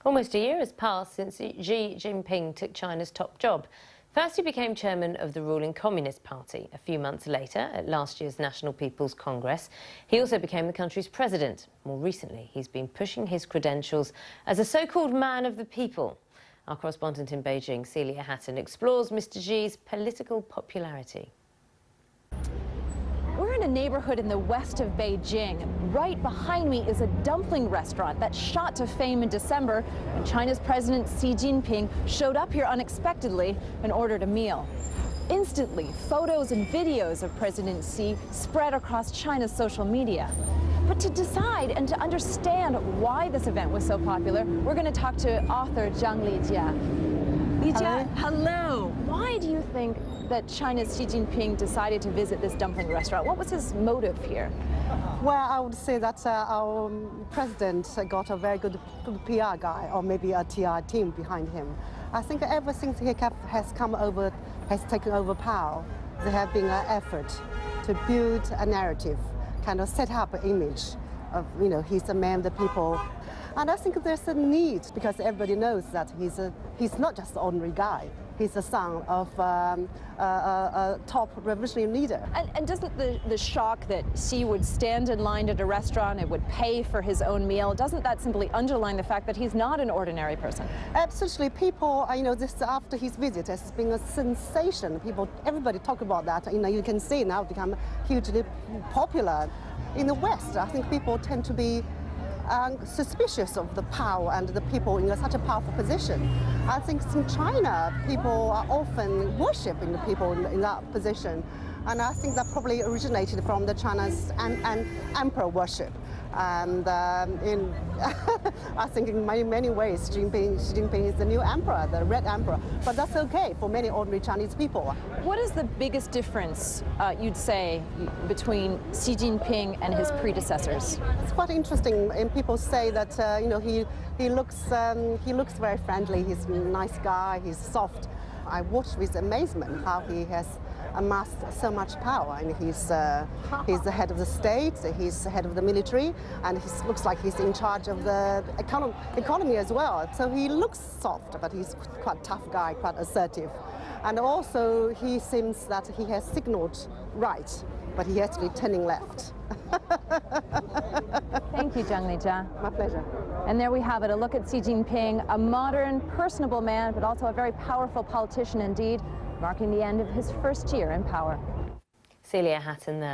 Almost a year has passed since Xi Jinping took China's top job. First, he became chairman of the ruling Communist Party. A few months later, at last year's National People's Congress, he also became the country's president. More recently, he's been pushing his credentials as a so-called man of the people. Our correspondent in Beijing, Lijia Zhang, explores Mr. Xi's political popularity. We're in a neighborhood in the west of Beijing. Right behind me is a dumpling restaurant that shot to fame in December when China's President Xi Jinping showed up here unexpectedly and ordered a meal. Instantly, photos and videos of President Xi spread across China's social media. But to decide and to understand why this event was so popular, we're going to talk to author Lijia Zhang. Lijia, hello. Why do you think that China's Xi Jinping decided to visit this dumpling restaurant? What was his motive here? Well, I would say that our president got a very good PR guy, or maybe a TR team behind him. I think ever since he has taken over power, there have been an effort to build a narrative, kind of set up an image of, he's a man of the people. And I think there's a need, because everybody knows that he's not just an ordinary guy. He's the son of a top revolutionary leader. And doesn't the shock that Xi would stand in line at a restaurant and would pay for his own meal, doesn't that simply underline the fact that he's not an ordinary person? Absolutely. People, this after his visit has been a sensation. Everybody talk about that. You can see now become hugely popular. In the West, I think people tend to be suspicious of the power and the people in such a powerful position. I think in China, people are often worshipping the people in that position. And I think that probably originated from the China's emperor worship. And I think in many ways, Xi Jinping is the new emperor, the Red Emperor. But that's okay for many ordinary Chinese people. What is the biggest difference, you'd say, between Xi Jinping and his predecessors? It's quite interesting, and people say that he looks very friendly. He's a nice guy. He's soft. I watched with amazement how he has amassed so much power, and he's the head of the state, he's the head of the military, and he looks like he's in charge of the economy as well. So he looks soft, but he's quite a tough guy, quite assertive. And also he seems that he has signaled right, but he has to be turning left. Thank you, Lijia. My pleasure. And there we have it, a look at Xi Jinping, a modern, personable man, but also a very powerful politician indeed, marking the end of his first year in power. Lijia Zhang there.